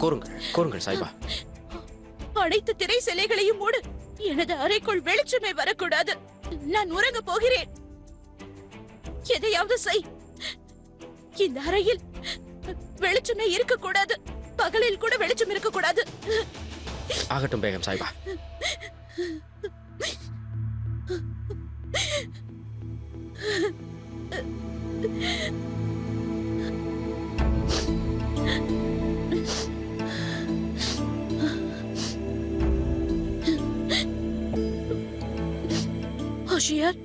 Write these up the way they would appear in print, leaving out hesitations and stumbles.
கூறுங்கள் சாய்பா. அனைத்து திரை சிலைகளையும் மூடு. எனது அறைக்குள் வெளிச்சமே வரக்கூடாது. நான் உறங்க போகிறேன். எதையாவது செய். இந்த அறையில் வெளிச்சமே இருக்கக்கூடாது. பகலில் கூட வெளிச்சம் இருக்கக்கூடாது. ஆகட்டும் பேகம் சாய்பா. ஹோஷியார்,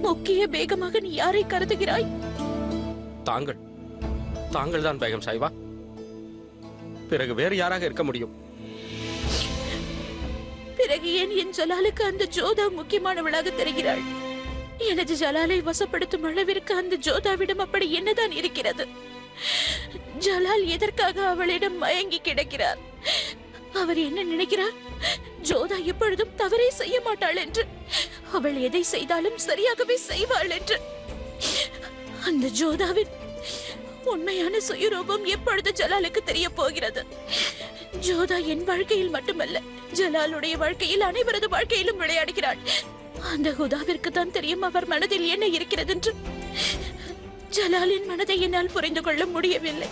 முக்கிய பேகமாக நீ யாரை கருதுகிறாய்? தாங்கள் தான் பேகம் சாய்பா. பிறகு வேறு யாராக இருக்க முடியும்? பிறகு ஏன் என் ஜலாலுக்கு அந்த ஜோதா முக்கியமானவளாக தெரிகிறாள்? எனது ஜலாலை வசப்படுத்தும் அளவிற்கு அந்த ஜோதாவிடம் அப்படி என்னதான் இருக்கிறது? ஜலால் எதற்காக அவளிடம் மயங்கி கிடக்கிறார்? அவர் என்ன நினைக்கிறார்? ஜோதா எப்பொழுதும் தவறே செய்ய மாட்டாள் என்று, அவள் எதை செய்தாலும் சரியாகவே செய்வாள் என்று. அந்த ஜோதாவின் உண்மையான சுயரூபம் எப்பொழுது ஜலாலுக்கு தெரிய போகிறது? ஜோதா என் வாழ்க்கையில் மட்டுமல்ல, ஜலாலுடைய வாழ்க்கையில், அனைவரது வாழ்க்கையிலும் விளையாடுகிறாள். அந்த ஹுதாவிற்கு தான் தெரியும் அவர் மனதில் என்ன இருக்கிறது என்று. ஜலாலின் மனதை என்னால் புரிந்து கொள்ள முடியவில்லை.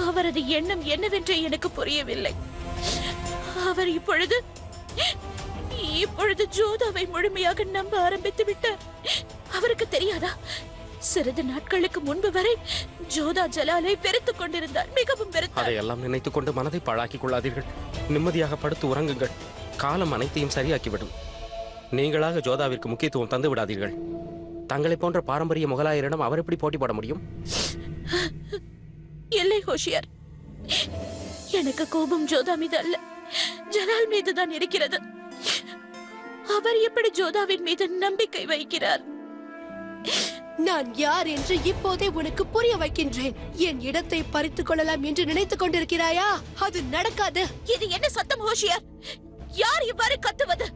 அவரது எண்ணம் என்னவென்று எனக்கு புரியவில்லை. அவர் இப்பொழுது ஜோதாவை முழுமையாக நம்ப ஆரம்பித்து விட்டார். அவருக்கு தெரியாதா? சிறிது நாட்களுக்கு முன்பு வரை ஜோதா ஜலாலை வெறுத்துக் கொண்டிருந்தார், மிகவும் வெறுத்தார். அதையெல்லாம் நினைத்துக் கொண்டு மனதை பாழாக்கிக் கொள்ளாதீர்கள். நிம்மதியாக படுத்து உறங்குங்கள். காலம் அனைத்தையும் சரியாக்கிவிடும். நீங்களாக ஜோதாவிற்கு முக்கியத்துவம் தந்து விடாதீர்கள். தங்களை போன்ற பாரம்பரிய முகலாயரிடம் அவர் எப்படி போட்டி போட முடியும்? இல்லை ஹோஷியார், எனக்கு கோபம் ஜோதா மீது அல்ல, ஜலால் மீதுதான் இருக்கிறது. அவர் எப்படி ஜோதாவின் மீது நம்பிக்கை வைக்கிறார்? நான் யார் என்று இப்போதே உனக்கு புரிய வைக்கின்றேன். என் இடத்தை பறித்துக் கொள்ளலாம் என்று நினைத்துக் கொண்டிருக்கிறாயா? அது நடக்காது. இது என்ன சத்தம் ஹோஷியார்? யார் இவ்வாறு கத்துவது?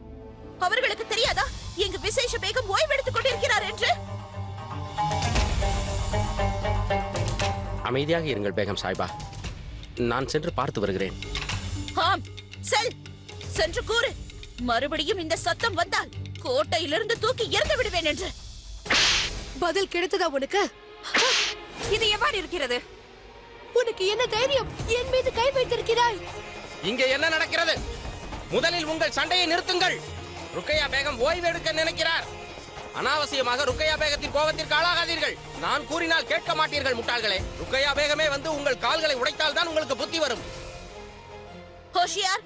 அவர்களுக்கு தெரியாதா இங்கு விசேஷ பேகம் ஓய்வெடுத்துக் கொண்டிருக்கிறார் என்று? அமைதியாக இருங்கள் பேகம் சாய்பா. நான் சென்று பார்த்து வருகிறேன். ஆம், சென்று கூறு. மறுபடியும் இந்த சத்தம் வந்தால் கோட்டையிலிருந்து தூக்கி எறிந்து விடுவேன் என்று. பதில் கிடைத்ததா உனக்கு? இது எவ்வாறு இருக்கிறது? உனக்கு என்ன தைரியம் என் மீது கை வைத்திருக்கிறாய்? இங்கே என்ன நடக்கிறது? முதலில் உங்கள் சண்டையை நிறுத்துங்கள். ருக்கையா பேகம் ஓய்வெடுக்க நினைக்கிறார். அனாவசியமாக ருக்கையா பேகத்தின் கோபத்திற்கு ஆளாகாதீர்கள். நான் கூறினால் கேட்க மாட்டீர்கள் முட்டாள்களே. ருக்கையா பேகமே வந்து உங்கள் கால்களை உடைத்தால் தான் உங்களுக்கு புத்தி வரும். ஹோஷியார்,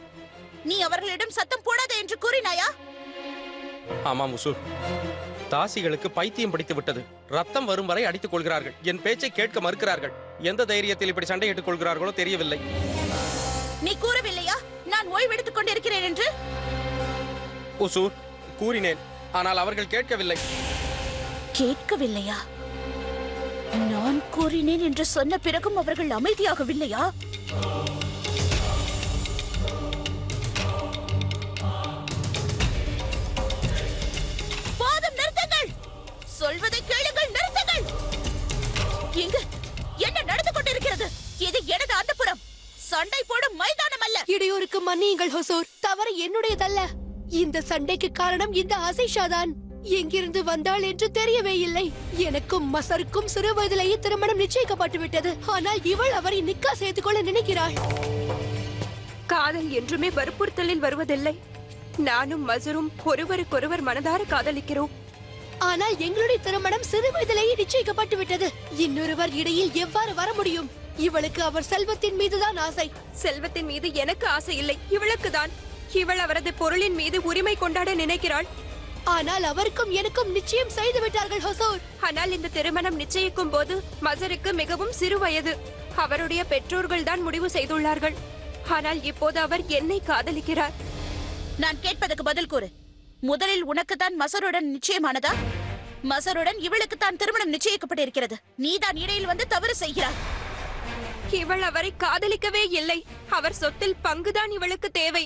நீ அவர்களிடம் சத்தம் போடாதே என்று கூறினாயா? ஆமாம் உசூர். தாசிகளுக்கு பைத்தியம் பிடித்து விட்டது. ரத்தம் வரும் வரை அடித்துக் கொள்கிறார்கள். என் பேச்சை கேட்க மறுக்கிறார்கள். எந்த தைரியத்தில் இப்படி சண்டையிட்டுக் கொள்கிறார்களோ தெரியவில்லை. நீ கூறவில்லையா நான் ஓய்வெடுத்துக் கொண்டிருக்கிறேன் என்று? உசூர், கூறினேன். ஆனால் அவர்கள் கேட்கவில்லை. கேட்கவில்லையா? நான் கூறினேன் என்று சொன்ன பிறகும் அவர்கள் அமைதியாகவில்லையா? வாதம் நிறுத்துங்கள். சொல்வதை கேளுங்கள், நிறுத்துங்கள். இங்கு என்ன நடந்து கொண்டிருக்கிறது? இது எனது அந்தப்புறம், சண்டை போடும் மைதானம் அல்ல. இடையூறுக்கு மன்னியுங்கள் ஹுசூர், தவறு என்னுடையதல்ல. இந்த சண்டைக்கு காரணம் இந்த ஆசிஷா தான். எங்கிருந்து வந்தாள் என்று தெரியவே இல்லை. எனக்கும் மசருக்கும் சிறு வயதிலேயே திருமணம் நிச்சயிக்கப்பட்டு விட்டது. ஆனால் இவள் அவரை நிக்கா செய்து கொள்ள நினைக்கிறாள். காதல் என்றுமே வற்புறுத்தலில் வருவதில்லை. நானும் மசரும் ஒருவருக்கொருவர் மனதார காதலிக்கிறோம். ஆனால் எங்களுடைய திருமணம் சிறு வயதிலேயே நிச்சயிக்கப்பட்டு விட்டது. இன்னொருவர் இடையில் எவ்வாறு வர முடியும்? இவளுக்கு அவர் செல்வத்தின் மீதுதான் ஆசை. செல்வத்தின் மீது எனக்கு ஆசை இல்லை, இவளுக்கு தான். இவள் அவரது பொருளின் மீது உரிமை கொண்டாட நினைக்கிறாள். ஆனால் அவருக்கும் எனக்கும் நிச்சயம் செய்து விட்டார்கள் ஹுசூர். ஆனால் இந்த திருமணம் நிச்சயிக்கும் போது மசருக்கு மிகவும் சிறு வயது. அவருடைய பெற்றோர்கள் தான் முடிவு செய்துள்ளார்கள். ஆனால் இப்போது அவர் என்னை காதலிக்கிறார். நான் கேட்பதற்கு பதில் கூறு. முதலில் உனக்கு தான் மசருடன் நிச்சயமானதா? மசருடன் இவளுக்கு தான் திருமணம் நிச்சயிக்கப்பட்டிருக்கிறது. நீதான் இடையில் வந்து தவறு செய்கிறாய். இவள் அவரை காதலிக்கவே இல்லை. அவர் சொத்தில் பங்குதான் இவளுக்கு தேவை.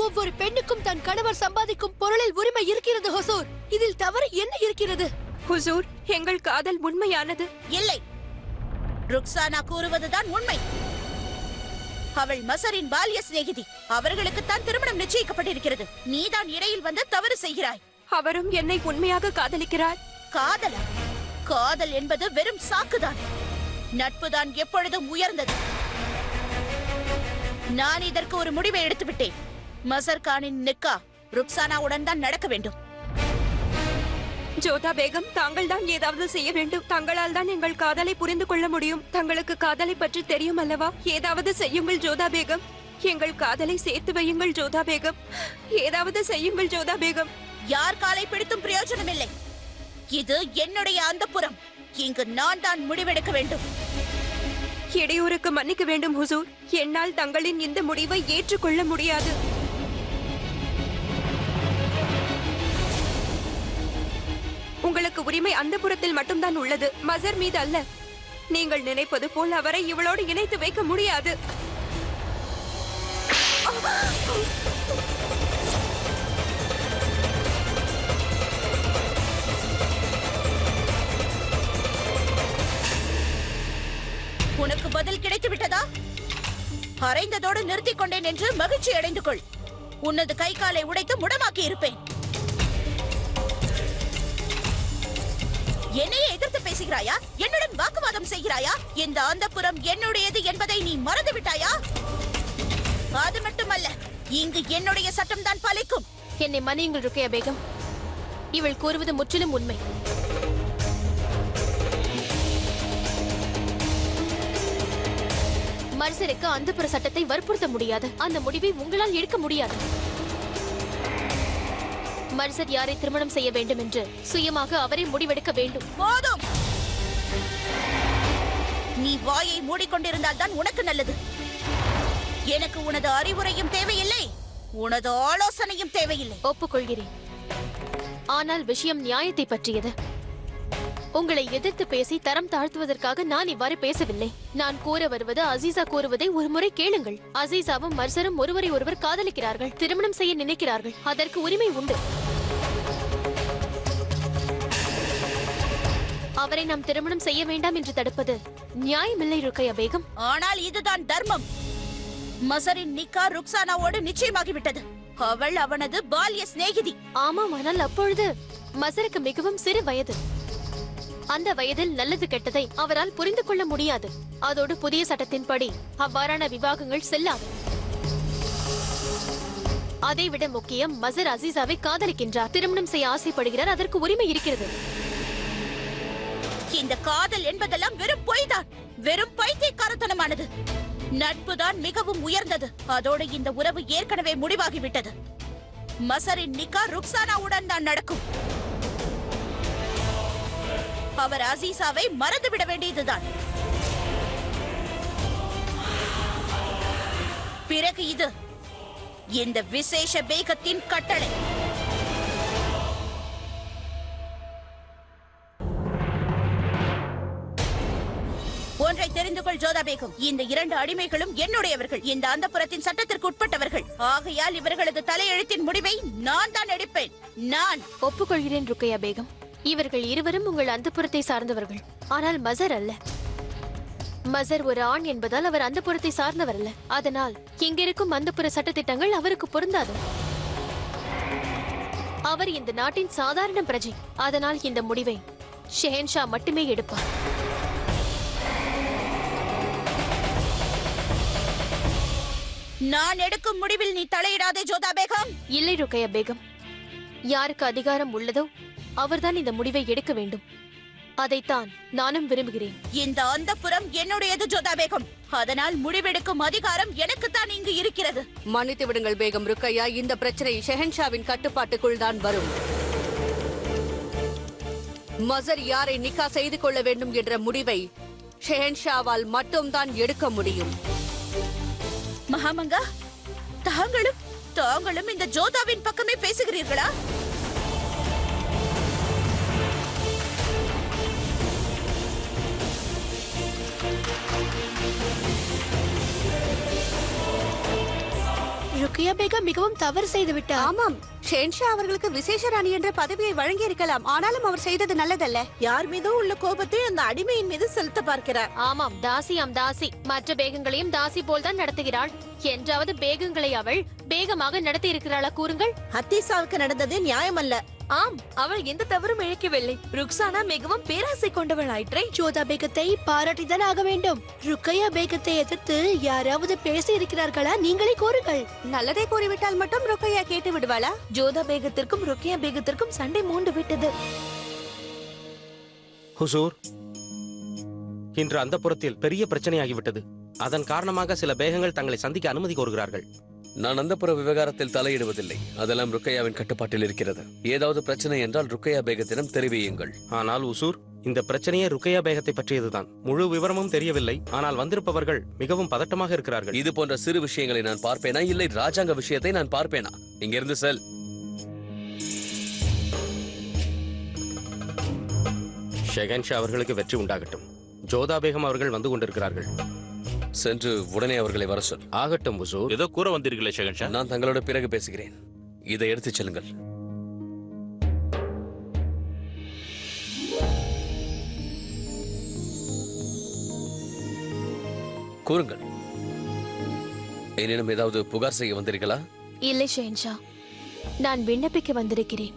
ஒவ்வொரு பெண்ணுக்கும் தன் கணவர் சம்பாதிக்கும் பொருளில் உரிமை இருக்கிறது ஹுசூர். இதில் தவறு என்ன இருக்கிறது? ஹுசூர், எங்கள் காதல் உண்மையானது. இல்லை, ருக்சானா கூறுவதுதான் உண்மை. அவள் மசரின் பால்ய சிநேகிதி. அவர்களுக்குத்தான் திருமணம் நிச்சயிக்கப்பட்டிருக்கிறது. நீதான் இடையில் வந்து தவறு செய்கிறாய். அவரும் என்னை உண்மையாக காதலிக்கிறார். காதலா? காதல் என்பது வெறும் சாக்குதான். நட்புதான் எப்பொழுதும் உயர்ந்தது. நான் இதற்கு ஒரு முடிவை எடுத்து விட்டேன். மசர் கானின் நிக்கா ருக்சானாவுடன் தான் நடக்க வேண்டும். ஜோதா பேகம், தாங்கள் தான் ஏதாவது செய்ய வேண்டும். தங்களால் தான் எங்கள் காதலை புரிந்து கொள்ள முடியும். தங்களுக்கு காதலை பற்றி தெரியும் அல்லவா? ஏதாவது செய்யுங்கள் ஜோதா பேகம். எங்கள் காதலை சேர்த்து வையுங்கள் ஜோதா பேகம். ஏதாவது செய்யுங்கள் ஜோதா பேகம். யார் காலை பிடித்தும் பிரயோஜனமில்லை. இது என்னுடைய அந்தப்புறம். இங்கு நான் தான் முடிவெடுக்க வேண்டும். இடையூறுக்கு மன்னிக்க வேண்டும் ஹுசூர். என்னால் தங்களின் இந்த முடிவை ஏற்றுக்கொள்ள முடியாது. உங்களுக்கு உரிமை அந்த புறத்தில் மட்டும்தான் உள்ளது, மசர் மீது அல்ல. நீங்கள் நினைப்பது போல் அவரை இவளோடு இணைத்து வைக்க முடியாது. உனக்கு பதில் கிடைத்து விட்டதா? அரைந்ததோடு நிறுத்திக் கொண்டேன் என்று மகிழ்ச்சி அடைந்து கொள். உனது கை காலை உடைத்து முடமாக்கி இருப்பேன். என்னையே எதிர்த்து பேசுகிறாயா? என்னுடன் வாக்குவாதம் செய்கிறாயா? இந்த அந்தப்புறம் என்னுடையது என்பதை நீ மறந்து விட்டாயா? அது மட்டுமல்ல, இங்கு என்னுடைய சட்டம் தான் பலிக்கும். என்னை மன்னியுங்கள் ருக்கையா பேகம். இவள் கூறுவது முற்றிலும் உண்மை. மர்சருக்கு அந்தப்புற சட்டத்தை வற்புறுத்த முடியாது. அந்த முடிவை உங்களால் எடுக்க முடியாது. மர்சர் யாரை திருமணம் செய்ய வேண்டும் என்று சுயமாக அவரே முடிவெடுக்க வேண்டும். போதும். நீ வாயை மூடிக்கொண்டிருந்தால் தான் உனக்கு நல்லது. எனக்கு உனது அறிவுரையும் தேவையில்லை, உனது ஆலோசனையும் தேவையில்லை. ஒப்புக்கொள்கிறேன். ஆனால் விஷயம் நியாயத்தை பற்றியது. உங்களை எதிர்த்து பேசி தரம் தாழ்த்துவதற்காக நான் இவ்வாறு பேசவில்லை. நான் கூற வருவது அசீசா கூறுவதை ஒரு முறை கேளுங்கள். அசீசாவும் மர்சரும் ஒருவரை ஒருவர் காதலிக்கிறார்கள், திருமணம் செய்ய நினைக்கிறார்கள். அதற்கு உரிமை உண்டு. அவரை நாம் திருமணம் செய்ய வேண்டாம் என்று தடுப்பது நியாயமில்லை ருக்கையா பேகம். ஆனால் இதுதான் தர்மம். மசரின் நிக்கா ருக்சானாவோடு நிச்சயமாகிவிட்டது. அவள் அவனது பால்ய சிநேகிதி. ஆமாம், ஆனால் அப்பொழுது மசருக்கு மிகவும் சிறு வயது. அந்த வயதில் நல்லது கெட்டதை அவரால் புரிந்து கொள்ள முடியாது. அதோடு புதிய சட்டத்தின்படி அவ்வாறான விவாகங்கள் செல்லாது. அதைவிட முக்கியம், மசர் அசீசாவை காதலிக்கின்றார், திருமணம் செய்ய ஆசைப்படுகிறார். அதற்கு உரிமை இருக்கிறது. இந்த காதல் என்பதெல்லாம் வெறும் பொய்தான், வெறும் பைத்தியக்காரத்தனமானது. நட்புதான் மிகவும் உயர்ந்தது. அதோடு இந்த உறவு ஏற்கனவே முடிவாகிவிட்டது. மசரின் நிக்கா ருக்சானாவுடன் தான் நடக்கும். அவர் அசீசாவை மறந்துவிட வேண்டியதுதான். பிறகு இது இந்த விசேஷ பேகத்தின் கட்டளை. ஒன்றை தெரிந்து கொள் ஜோதா பேகம். இந்த 2 அடிமைகளும் என்னுடையவர்கள். இந்த அந்தப்புறத்தின் சட்டத்திற்கு உட்பட்டவர்கள். ஆகையால் இவர்களது தலையெழுத்தின் முடிவை நான் தான் எடுப்பேன். நான் ஒப்புக்கொள்கிறேன் ருக்கையா பேகம். இவர்கள் இருவரும் உங்கள் அந்தப்புறத்தை சார்ந்தவர்கள், ஆனால் மசர் அல்ல. மசர் ஒரு ஆண் என்பதால் அவர் அந்தப்புறத்தை சார்ந்தவர் அல்ல. அதனால் இங்கிருக்கும் அந்தப்புற சட்டத்திட்டங்கள் அவருக்கு பொருந்தாது. அவர் இந்த நாட்டின் சாதாரண பிரஜை. அதனால் இந்த முடிவை ஷெஹன்ஷா மட்டுமே எடுப்பார். நான் எடுக்கும் முடிவில் நீ தலையிடாதே ஜோதா பேகம். இல்லை ருக்கையா பேகம். யாருக்கு அதிகாரம் உள்ளதோ அவர்தான் இந்த முடிவை எடுக்க வேண்டும். அதைத்தான் நானும் விரும்புகிறேன். இந்த அந்தப்புறம் என்னுடையது ஜோதா பேகம். அதனால் முடிவெடுக்கும் அதிகாரம் எனக்குத்தான் இங்கு இருக்கிறது. மன்னித்து விடுங்கள் பேகம் ருக்கையா. இந்த பிரச்சனை ஷெஹன்ஷாவின் கட்டுப்பாட்டுக்குள் தான் வரும். மசர் யாரை நிக்கா செய்து கொள்ள வேண்டும் என்ற முடிவை ஷெஹன்ஷாவால் மட்டும்தான் எடுக்க முடியும். மகாமங்கா, தாங்களும் இந்த ஜோதாவின் பக்கமே பேசுகிறீர்களா? ருக்கியா பேகம் மிகவும் தவறு செய்து விட்டார். ஆமாம், ஷென்ஷா அவர்களுக்கு விசேஷ ராணி என்ற பதவியை வழங்கி இருக்கலாம். ஆனாலும் அவர் செய்தது நல்லதல்ல. யார் மீதோ உள்ள கோபத்தை அந்த அடிமையின் மீது செலுத்த பார்க்கிறார். ஆமாம், தாசியாம் தாசி. மற்ற பேகங்களையும் தாசி போல் தான் நடத்துகிறாள். என்றாவது பேகங்களை அவள் பேகமாக நடத்தி இருக்கிறாளா கூறுங்கள். ஹத்தீசாவுக்கு நடந்தது நியாயமல்ல. ஆம், அவள் எந்த தவறும் இழைக்கவில்லை. ருக்ஸானா மிகவும் பேராசை கொண்டவள் ஆயிற்றே. ஜோதா பேகத்தை பாராட்டிதான் ஆக வேண்டும். ருக்கையா பேகத்தை எதிர்த்து யாராவது பேசி இருக்கிறார்களா? நீங்களே கூறுங்கள். நல்லதை கூறிவிட்டால் மட்டும் ருக்கையா கேட்டு விடுவாளா? ஜோதா பேகத்திற்கும் ருக்கியா பேகத்திற்கும் சண்டை மூண்டு விட்டது. ஹுசூர், இன்று அந்த புறத்தில் பெரிய பிரச்சனையாகிவிட்டது. அதன் காரணமாக சில பேகங்கள் தங்களை சந்திக்க அனுமதி கோருகிறார்கள். நான் அந்தப்புற விவகாரத்தில் தலையிடுவதில்லை. அதெல்லாம் ருக்கையாவின் கட்டுப்பாட்டில் இருக்கிறது. ஏதாவது பிரச்சனை என்றால் ருக்கையா பேகத்திடம் தெரிவியுங்கள். ஆனால் உசூர், இந்த பிரச்சனையே ருக்கையா பேகத்தை பற்றியதுதான். முழு விவரமும் தெரியவில்லை. ஆனால் வந்திருப்பவர்கள் மிகவும் பதட்டமாக இருக்கிறார்கள். இது போன்ற சிறு விஷயங்களை நான் பார்ப்பேனா, இல்லை ராஜாங்க விஷயத்தை நான் பார்ப்பேனா? இங்கிருந்து செல். ஷெகன்ஷா அவர்களுக்கு வெற்றி உண்டாகட்டும். ஜோதா பேகம் அவர்கள் வந்து கொண்டிருக்கிறார்கள். சென்று உடனே அவர்களை வர சொல். ஆகட்டும் உசூர். ஏதோ கூற வந்தீர்களே ஷெகன்ஷா. நான் தங்களோட பிறகு பேசுகிறேன். இதை எடுத்துச் செல்லுங்கள். கூறுங்கள், என்னிடம் ஏதாவது புகார் செய்ய வந்தீர்களா? இல்லை ஷென்ஷா, நான் விண்ணப்பிக்க வந்திருக்கிறேன்.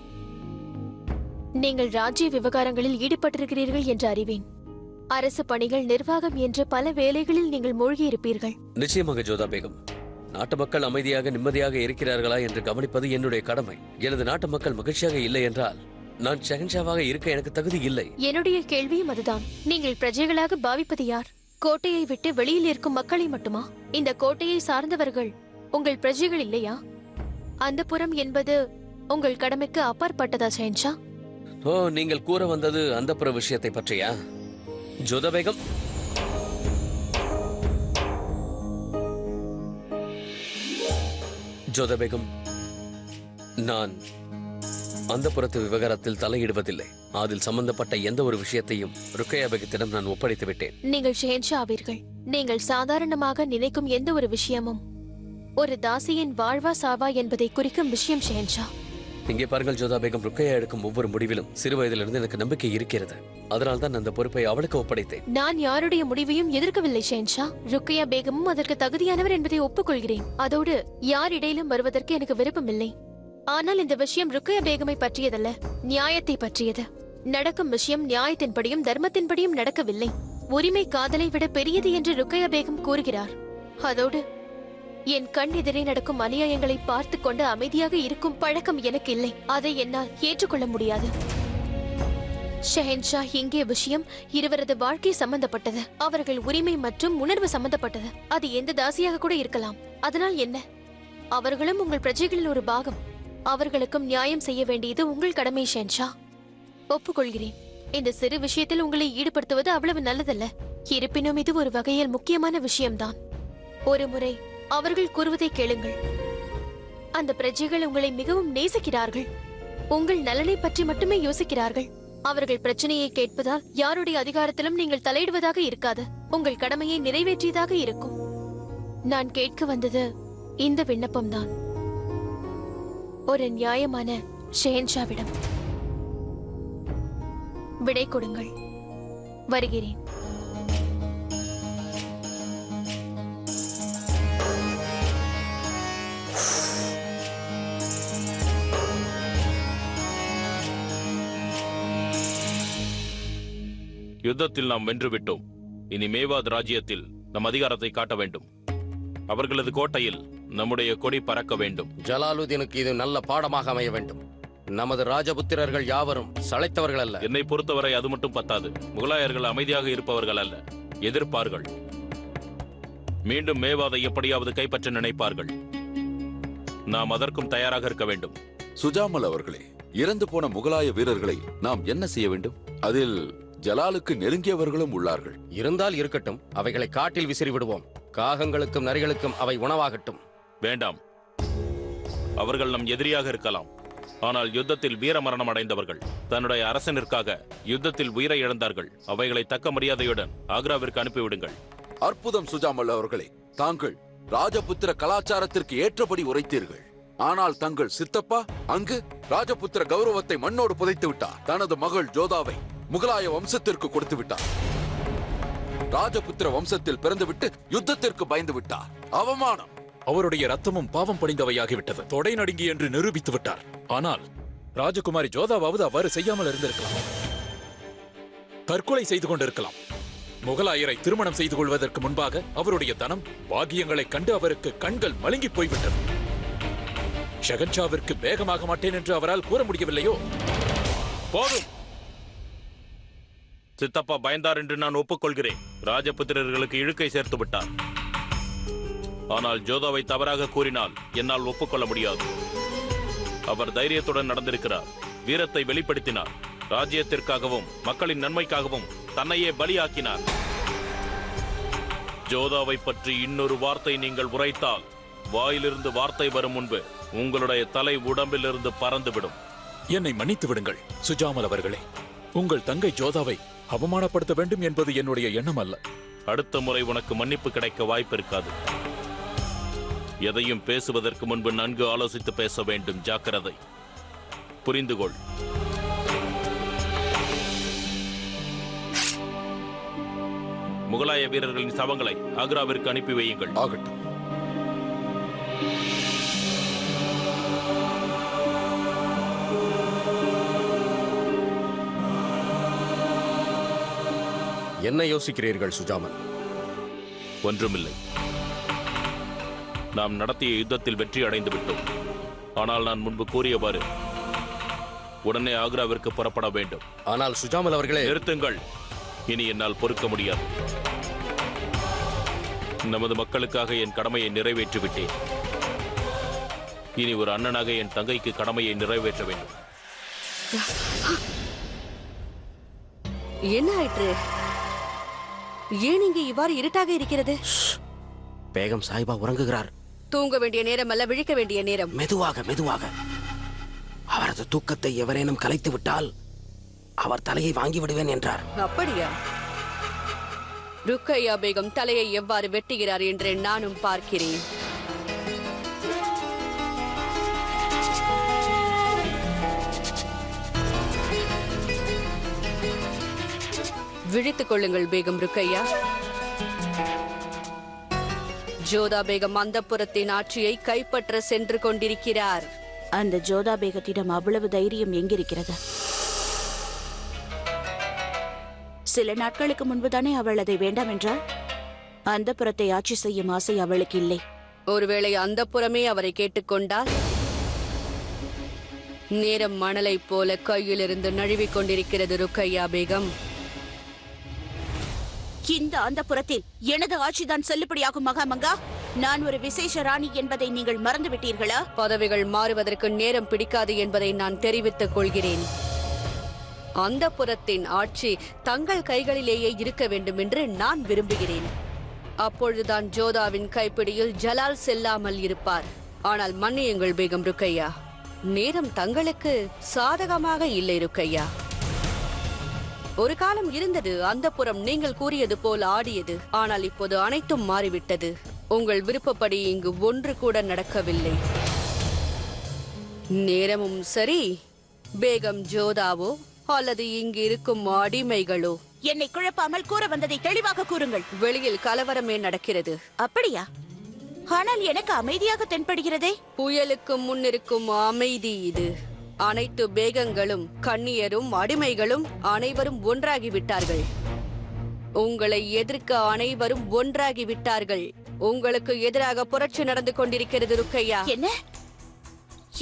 நீங்கள் ராஜ்ய விவகாரங்களில் ஈடுபட்டிருக்கிறீர்கள் என்று அறிவேன். அரசு பணிகள், நிர்வாகம் என்ற பல வேலைகளில் நீங்கள் மூழ்கி இருப்பீர்கள். நிச்சயமாக ஜோதா பேகம். நாட்டு மக்கள் அமைதியாக நிம்மதியாக இருக்கிறார்களா என்று கவனிப்பது என்னுடைய கடமை. எனது நாட்டு மக்கள் மகிழ்ச்சியாக இல்லை என்றால் நான் ஷெகன்ஷாவாக இருக்க எனக்கு தகுதி இல்லை. என்னுடைய கேள்வியும் அதுதான். நீங்கள் பிரஜைகளாக பாவிப்பது யார்? கோட்டையை விட்டு வெளியில் இருக்கும் மக்களை மட்டுமா? இந்த கோட்டையை சார்ந்தவர்கள் உங்கள் பிரஜைகள் இல்லையா? அந்த புறம் என்பது உங்கள் கடமைக்கு அப்பாற்பட்டதா ஷென்ஷா? ஓ, நீங்கள் கூற வந்தது அந்தப்புற விஷயத்தை பற்றியா? ஜோதா பேகம், ஜோதா பேகம், நான் அந்த புறத்து விவகாரத்தில் தலையிடுவதில்லை. அதில் சம்பந்தப்பட்ட எந்த ஒரு விஷயத்தையும் ருக்கையா பேகத்திடம் நான் ஒப்படைத்து விட்டேன். நீங்கள் ஷென்ஷா ஆவீர்கள். நீங்கள் சாதாரணமாக நினைக்கும் எந்த ஒரு விஷயமும் ஒரு தாசியின் வாழ்வா சாவா என்பதை குறிக்கும் விஷயம் ஷென்ஷா. இங்கே பாருங்கள் ஜோதா பேகம், ருக்கையா எடுக்கும் ஒவ்வொரு முடிவிலும் சிறு வயதிலிருந்து எனக்கு நம்பிக்கை இருக்கிறது. அதனால் தான் அந்த பொறுப்பை அவளுக்கு ஒப்படைத்தேன். நான் யாருடைய முடிவையும் எதிர்க்கவில்லை ஷென்ஷா. ருக்கையா பேகமும் அதற்கு தகுதியானவர் என்பதை ஒப்புக்கொள்கிறேன். அதோடு யார் இடையிலும் வருவதற்கு எனக்கு விருப்பமில்லை. ஆனால் இந்த விஷயம் ருக்கையா பேகமை பற்றியதல்ல, நியாயத்தை பற்றியது. நடக்கும் விஷயம் நியாயத்தின்படியும் தர்மத்தின்படியும் நடக்கவில்லை. உரிமை காதலை விட பெரியது என்று ருக்கையா பேகம் கூறுகிறார். அதோடு என் கண் எதிரே நடக்கும் அநியாயங்களை பார்த்து கொண்டு அமைதியாக இருக்கும் பழக்கம் எனக்கு இல்லை. அதை என்னால் ஏற்றுக்கொள்ள முடியாது. ஷெஹன்ஷா, இங்கே விஷயம் இருவரது வாழ்க்கை சம்பந்தப்பட்டது. அவர்கள் உரிமை மற்றும் உணர்வு சம்பந்தப்பட்டது. அது எந்த தாசியாக கூட இருக்கலாம். அதனால் என்ன? அவர்களும் உங்கள் பிரஜைகளில் ஒரு பாகம். அவர்களுக்கும் நியாயம் செய்ய வேண்டியது உங்கள் கடமை ஷென்ஷா. ஒப்புக்கொள்கிறேன். இந்த சிறு விஷயத்தில் உங்களை ஈடுபடுத்துவது அவ்வளவு நல்லதல்ல. இருப்பினும் இது ஒரு வகையில் முக்கியமான விஷயம்தான். ஒரு முறை அவர்கள் கூறுவதை கேளுங்கள். அந்த பிரஜைகள் உங்களை மிகவும் நேசிக்கிறார்கள். உங்கள் நலனை பற்றி மட்டுமே யோசிக்கிறார்கள். அவர்கள் பிரச்சனையை கேட்பதால் யாருடைய அதிகாரத்திலும் நீங்கள் தலையிடுவதாக இருக்காது. உங்கள் கடமையை நிறைவேற்றியதாக இருக்கும். நான் கேட்க வந்தது இந்த விண்ணப்பம்தான். ஒரு நியாயமான ஷெஹன்ஷாவிடம் விடை கொடுங்கள். வருகிறேன். யுத்தத்தில் நாம் வென்றுவிட்டோம். இனி மேவாத் ராஜ்யத்தில் நம் அதிகாரத்தை காட்ட வேண்டும். அவர்களது கோட்டையில் நம்முடைய கொடி பறக்க வேண்டும். ஜலாலுதீனுக்கு இது நல்ல பாடமாக அமைய வேண்டும். நமது ராஜபுத்திரர்கள் யாவரும் சளைத்தவர்கள் அல்ல. என்னை பொறுத்தவரை அது மட்டும் பத்தாது. முகலாயர்கள் அமைதியாக இருப்பவர்கள் அல்ல, எதிர்ப்பார்கள். மீண்டும் மேவாதை எப்படியாவது கைப்பற்ற நினைப்பார்கள். நாம் அதற்கும் தயாராக இருக்க வேண்டும். சுஜாமல் அவர்களே, இறந்து போன முகலாய வீரர்களை நாம் என்ன செய்ய வேண்டும்? அதில் ஜலாலுக்கு நெருங்கியவர்களும் உள்ளார்கள். இருந்தால் இருக்கட்டும், அவைகளை காட்டில் விசிறி விடுவோம். காகங்களுக்கும் நரிகளுக்கும் அவை உணவாகட்டும். வேண்டாம். அவர்கள் நம் எதிரியாக இருக்கலாம், ஆனால் யுத்தத்தில் வீர மரணம் அடைந்தவர்கள். தன்னுடைய அரசனிற்காக யுத்தத்தில் உயிரை இழந்தார்கள். அவைகளை தக்க மரியாதையுடன் ஆக்ராவிற்கு அனுப்பிவிடுங்கள். அற்புதம் சுஜாமல் அவர்களே, தாங்கள் ராஜபுத்திர கலாச்சாரத்திற்கு ஏற்றபடி உரைத்தீர்கள். ஆனால் தங்கள் சித்தப்பா அங்கு ராஜபுத்திர கௌரவத்தை மண்ணோடு புதைத்து விட்டார். தனது மகள் ஜோதாவை முகலாய வம்சத்திற்கு கொடுத்து விட்டார். ராஜபுத்திர வம்சத்தில் பிறந்துவிட்டு யுத்தத்திற்கு பயந்து விட்டார். அவமானம். அவருடைய ரத்தமும் பாவம் படிந்தவையாகிவிட்டது. தொடை நடுங்கி என்று நிரூபித்து விட்டார். ஆனால் ராஜகுமாரி ஜோதாவாவது அவ்வாறு செய்யாமல் இருந்திருக்கலாம். தற்கொலை செய்து கொண்டிருக்கலாம். முகலாயரை திருமணம் செய்து கொள்வதற்கு முன்பாக அவருடைய தனம் பாக்கியங்களை கண்டு அவருக்கு கண்கள் மழுங்கி போய்விட்டது. ஷெகன்ஷாவிற்கு பேகமாக மாட்டேன் என்று அவரால் கூற முடியவில்லையோ? போதும். சித்தப்பா பயந்தார் என்று நான் ஒப்புக்கொள்கிறேன். ராஜபுத்திரர்களுக்கு இழுக்கை சேர்த்து விட்டார். ஆனால் ஜோதாவை தவறாக கூறினால் என்னால் ஒப்புக்கொள்ள முடியாது. அவர் தைரியத்துடன் நடந்திருக்கிறார். வீரத்தை வெளிப்படுத்தினார். ராஜ்யத்திற்காகவும் மக்களின் நன்மைக்காகவும் தன்னையே பலியாக்கினார். ஜோதாவை பற்றி இன்னொரு வார்த்தை நீங்கள் உரைத்தால் வாயிலிருந்து வார்த்தை வரும் முன்பு உங்களுடைய தலை உடம்பிலிருந்து பறந்துவிடும். என்னை மன்னித்து விடுங்கள் சுஜாமல் அவர்களே. உங்கள் தங்கை ஜோதாவை அவமானப்படுத்த வேண்டும் என்பது என்னுடைய எண்ணம் அல்ல. அடுத்த முறை உனக்கு மன்னிப்பு கிடைக்க வாய்ப்பு இருக்காது. எதையும் பேசுவதற்கு முன்பு நன்கு ஆலோசித்து பேச வேண்டும். ஜாக்கிரதை. புரிந்துகொள். முகலாய வீரர்களின் சவங்களை ஆக்ராவிற்கு அனுப்பி வையுங்கள். ஆகட்டும். என்ன யோசிக்கிறீர்கள் சுஜாமல்? ஒன்றுமில்லை. நாம் நடத்திய யுத்தத்தில் வெற்றி அடைந்து விட்டோம். ஆனால் நான் முன்பு கூறியவாறு உடனே ஆக்ராவிற்கு புறப்பட வேண்டும். ஆனால் சுஜாமல் அவர்களே, நிறுத்துங்கள். இனி என்னால் பொறுக்க முடியாது. நமது மக்களுக்காக என் கடமையை நிறைவேற்றி விட்டேன். இனி ஒரு அண்ணனாக என் தங்கைக்கு கடமையை நிறைவேற்ற வேண்டும். என்ன ஆயிற்று? ஏன் இங்கு இவ்வாறு இருட்டாக இருக்கிறது? பேகம் சாஹிபா உறங்குகிறார். தூங்க வேண்டிய நேரம் அல்ல, விழிக்க வேண்டிய நேரம். மெதுவாக மெதுவாக. அவரது தூக்கத்தை எவரேனும் கலைத்து விட்டால் அவர் தலையை வாங்கி விடுவேன் என்றார். அப்படியா? ருக்கையா பேகம் தலையை எவ்வாறு வெட்டுகிறார் என்று நானும் பார்க்கிறேன். விழித்துக் கொள்ளுங்கள் பேகம் ருக்கையா. ஜோதா பேகம் அந்தப்புரத்தின் ஆட்சியை கைப்பற்ற சென்று கொண்டிருக்கிறார். அந்த ஜோதா பேகத்திடம் அவ்வளவு தைரியம் எங்கிருக்கிறது? சில நாட்களுக்கு முன்புதானே அவள் அதை வேண்டாம் என்றாள். அந்தப்புரத்தை ஆட்சி செய்யும் ஆசை அவளுக்கு இல்லை. ஒருவேளை அந்தப்புறமே அவரை கேட்டுக்கொண்டால்? நேரம் மணலை போல கையிலிருந்து நழுவிக் கொண்டிருக்கிறது ருக்கையா பேகம். இந்த அந்தப்புரத்தில் எனது ஆட்சிதான் செல்லுபடியாகும் மகாமங்கா. நான் ஒரு விசேஷ ராணி என்பதை நீங்கள் மறந்து விட்டீர்களா? பதவிகள் மாறுவதற்கு நேரம் பிடிக்காது என்பதை நான் தெரிவித்துக் கொள்கிறேன். அந்தப்புரத்தின் ஆட்சி தங்கள் கைகளிலேயே இருக்க வேண்டும் என்று நான் விரும்புகிறேன். அப்பொழுதுதான் ஜோதாவின் கைப்பிடியில் ஜலால் செல்லாமல் இருப்பார். ஆனால் மன்னியுங்கள் பேகம் ருக்கையா, நேரம் தங்களுக்கு சாதகமாக இல்லை ருக்கையா. ஒரு காலம் இருந்தது, அந்தப்புறம் நீங்கள் கூறியது போல் ஆடியது. ஆனால் இப்போது அனைத்தும் மாறிவிட்டது. உங்கள் விருப்பப்படி இங்கு ஒன்று கூட நடக்கவில்லை. நேரமும் சரி, பேகம் ஜோதாவோ அல்லது இங்கு இருக்கும் அடிமைகளோ. என்னை குழப்பாமல் கூற வந்ததை தெளிவாக கூறுங்கள். வெளியில் கலவரமே நடக்கிறது. அப்படியா? ஆனால் எனக்கு அமைதியாக தென்படுகிறதே. புயலுக்கு முன்னிருக்கும் அமைதி இது. அனைத்து பேகங்களும் கன்னியரும் அடிமைகளும் அனைவரும் ஒன்றாகிவிட்டார்கள். உங்களை எதிர்க்க அனைவரும் ஒன்றாகிவிட்டார்கள். உங்களுக்கு எதிராக புரட்சி நடந்து கொண்டிருக்கிறது ருக்கையா. என்ன?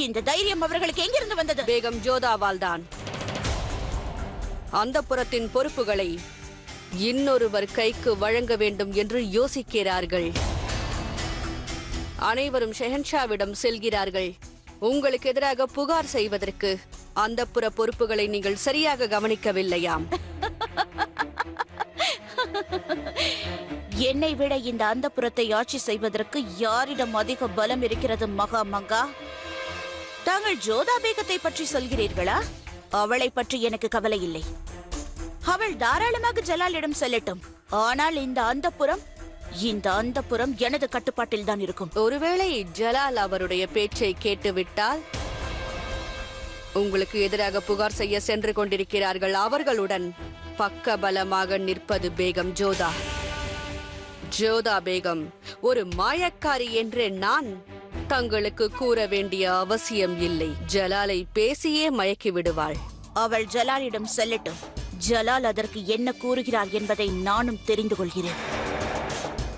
இந்த தைரியம் அவர்களுக்கு எங்கிருந்து வந்தது? பேகம் ஜோதாவால் தான். அந்தப்புரத்தின் பொறுப்புகளை இன்னொருவர் கைக்கு வழங்க வேண்டும் என்று யோசிக்கிறார்கள். அனைவரும் ஷெஹன்ஷாவிடம் செல்கிறார்கள் உங்களுக்கு எதிராக புகார் செய்வதற்கு. அந்தப்புற பொறுப்புகளை நீங்கள் சரியாக கவனிக்கவில்லையாம். என்னை விட இந்த அந்தப்புரத்தை ஆட்சி செய்வதற்கு யாரிடம் அதிக பலம் இருக்கிறது மகாமங்கா? தாங்கள் ஜோதா பேகத்தை பற்றி சொல்கிறீர்களா? அவளை பற்றி எனக்கு கவலை இல்லை. அவள் தாராளமாக ஜலாலிடம் செல்லட்டும். ஆனால் இந்த அந்தப்புரம் இந்த அந்தப்புறம் எனது கட்டுப்பாட்டில் தான் இருக்கும். ஒருவேளை ஜலால் அவருடைய பேச்சை கேட்டுவிட்டால் உங்களுக்கு எதிராக புகார் செய்ய சென்று கொண்டிருக்கிறார்கள். அவர்களுடன் பக்கபலமாக நிற்பது பேகம் ஜோதா. ஜோதா பேகம் ஒரு மாயக்காரி என்று நான் தங்களுக்கு கூற வேண்டிய அவசியம் இல்லை. ஜலாலை பேசியே மயக்கி விடுவாள். அவள் ஜலாலிடம் செல்லட்டும். ஜலால் அதற்கு என்ன கூறுகிறார் என்பதை நானும் தெரிந்து கொள்கிறேன்.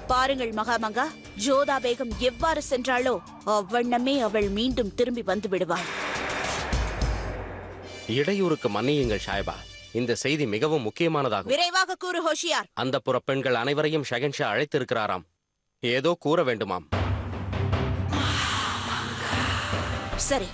பாருங்கள் மகாமங்கா, ஜோதா பேகம் எவ்வாறு சென்றாளோ அவ்வண்ணமே அவள் மீண்டும் திரும்பி வந்து விடுவாள். இடையூறுக்கு மன்னியுங்கள் ஷாய்பா. இந்த செய்தி மிகவும் முக்கியமானதாகும். விரைவாக கூறு ஹோஷியார். அந்த புற பெண்கள் அனைவரையும் ஷெகன்ஷா அழைத்திருக்கிறாராம். ஏதோ கூற வேண்டுமாம். சரி,